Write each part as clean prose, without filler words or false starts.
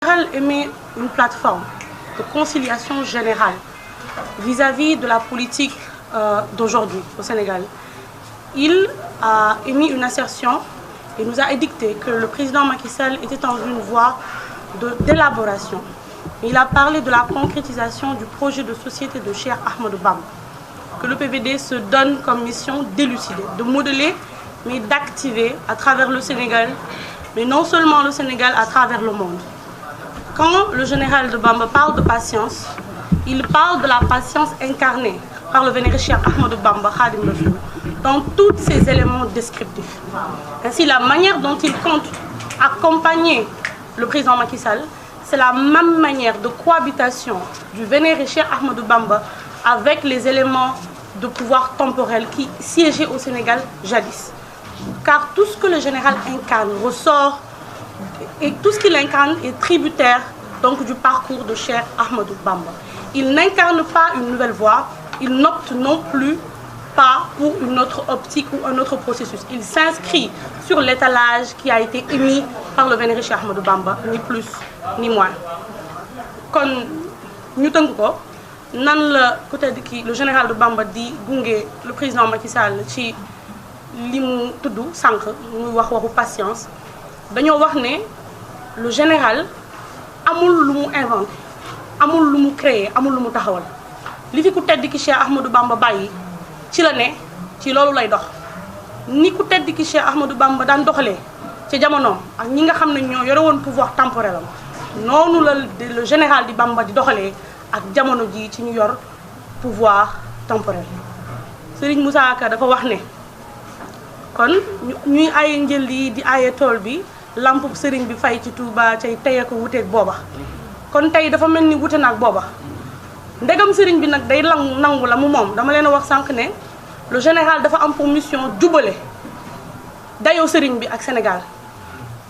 général émet une plateforme de conciliation générale vis-à-vis de la politique d'aujourd'hui au Sénégal. Il a émis une assertion et nous a édicté que le président Macky Sall était dans une voie d'élaboration. Il a parlé de la concrétisation du projet de société de Cheikh Ahmadou Bamba, que le PVD se donne comme mission d'élucider, de modeler, mais d'activer à travers le Sénégal, mais non seulement le Sénégal, à travers le monde. Quand le général de Bamba parle de patience, il parle de la patience incarnée par le vénéré Cheikh Ahmadou Bamba Khadim Rassoul dans tous ses éléments descriptifs. Ainsi, la manière dont il compte accompagner le président Macky Sall, c'est la même manière de cohabitation du vénéré Cheikh Ahmadou Bamba avec les éléments de pouvoir temporel qui siégeaient au Sénégal jadis. Car tout ce que le général incarne ressort, et tout ce qu'il incarne est tributaire donc du parcours de Cheikh Ahmadou Bamba. Il n'incarne pas une nouvelle voie, il n'opte non plus pas pour une autre optique ou un autre processus. Il s'inscrit sur l'étalage qui a été émis par le vénéré Cheikh Ahmadou Bamba, ni plus ni moins. Kon ñu tënk ko nan la peut-être ki le général de Bamba di gunge le président Macky Sall ci li mu tudd sànq muy waxu patience dañoo wax ne le général amul lu mu inventé amul lu mu créé amul lu mu taxawal li fi ku tedd ki Cheikh Ahmadou Bamba bàyyi ci la ne ci loolu lay dox ni ku tedd ki Cheikh Ahmadou Bamba daan doxalee ci jamonoom ak ñi nga xam ne ñoo yore woon pouvoir temporel am noonu la le général di Bamba di doxalee ak jamono ji ci ñu yor pouvoir temporel. Serigne Moussa Ka dafa wax ne kon ñuy aaye njël yi di aaye tool bi lampub sëriñ bi fay ci Touba cay teye ko wuteeg booba kon tey dafa mel ni wute naag booba ndegam sëriñ bi nag day nangu la mu moom dama leen a wax sànq ne le général dafa am pour mission jubale dayoo sëriñ bi ak Sénégal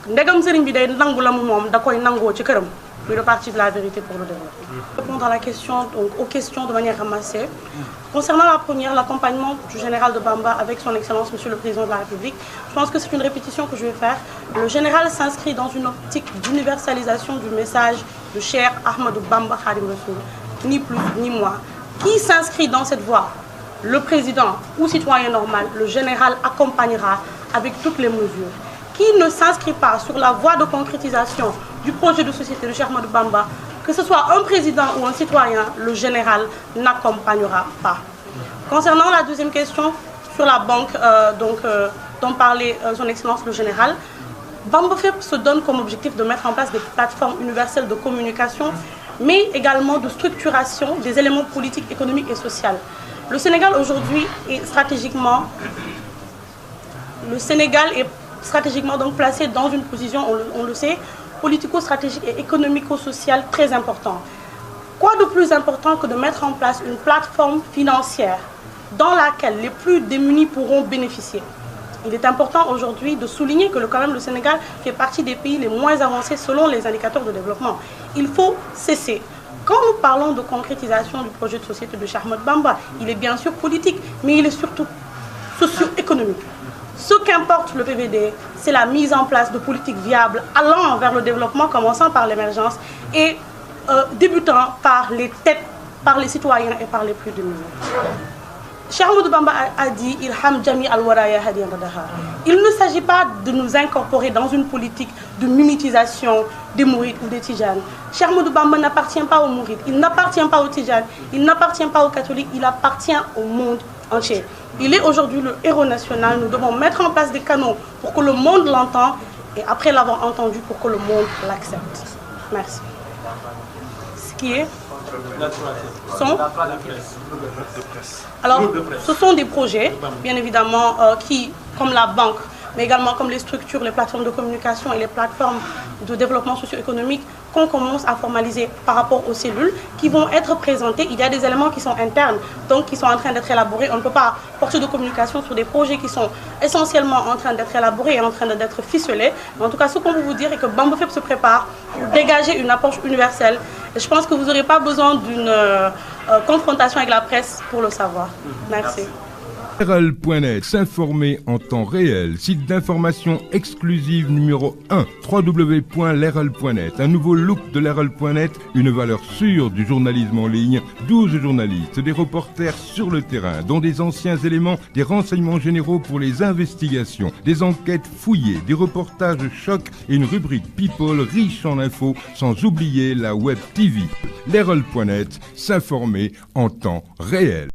ndegam sëriñ bi day nangu la mu moom da koy nangoo ci këram muy le parti de la vérité pour le développement. Répondre à la question, donc aux questions de manière ramassée. Concernant la première, l'accompagnement du général de Bamba avec son Excellence Monsieur le Président de la République, je pense que c'est une répétition que je vais faire. Le général s'inscrit dans une optique d'universalisation du message de Cheikh Ahmadou Bamba Khadim Rassoul, ni plus ni moins. Qui s'inscrit dans cette voie? Le président ou citoyen normal, le général accompagnera avec toutes les mesures. Qui ne s'inscrit pas sur la voie de concrétisation du projet de société de Cheikh Ahmadou Bamba, que ce soit un président ou un citoyen, le général n'accompagnera pas. Concernant la deuxième question sur la banque dont parlait son Excellence le général, Bamba FEP se donne comme objectif de mettre en place des plateformes universelles de communication, mais également de structuration des éléments politiques, économiques et sociaux. Le Sénégal aujourd'hui est stratégiquement donc placé dans une position, on le sait, politico-stratégique et économico-sociale très importante. Quoi de plus important que de mettre en place une plateforme financière dans laquelle les plus démunis pourront bénéficier? Il est important aujourd'hui de souligner que quand même le Sénégal fait partie des pays les moins avancés selon les indicateurs de développement. Il faut cesser. Quand nous parlons de concrétisation du projet de société de Cheikh Ahmadou Bamba, il est bien sûr politique, mais il est surtout socio-économique. Ce qu'importe le PVD, c'est la mise en place de politiques viables allant vers le développement, commençant par l'émergence et débutant par les têtes, par les citoyens et par les plus démunis. Cheikh Ahmadou Bamba a dit « Ilham Jami al-Waraya Hadiyan Badaha ». Il ne s'agit pas de nous incorporer dans une politique de mimétisation des mourides ou des tijanes. Cheikh Ahmadou Bamba n'appartient pas aux mourides, il n'appartient pas aux tijanes, il n'appartient pas aux catholiques, il appartient au monde entier. Il est aujourd'hui le héros national. Nous devons mettre en place des canaux pour que le monde l'entende et après l'avoir entendu, pour que le monde l'accepte. Merci. Ce qui est alors, ce sont des projets, bien évidemment, qui, comme la banque, mais également comme les structures, les plateformes de communication et les plateformes de développement socio-économique qu'on commence à formaliser par rapport aux cellules qui vont être présentées. Il y a des éléments qui sont internes, donc qui sont en train d'être élaborés. On ne peut pas porter de communication sur des projets qui sont essentiellement en train d'être élaborés et en train d'être ficelés. Mais en tout cas, ce qu'on peut vous dire est que Bamba FEP se prépare pour dégager une approche universelle. Et je pense que vous n'aurez pas besoin d'une confrontation avec la presse pour le savoir. Merci. Lerel.net, s'informer en temps réel. Site d'information exclusive numéro 1, www.lerel.net. Un nouveau look de Lerel.net, une valeur sûre du journalisme en ligne. 12 journalistes, des reporters sur le terrain, dont des anciens éléments, des renseignements généraux pour les investigations, des enquêtes fouillées, des reportages chocs et une rubrique People riche en infos, sans oublier la Web TV. Lerel.net, s'informer en temps réel.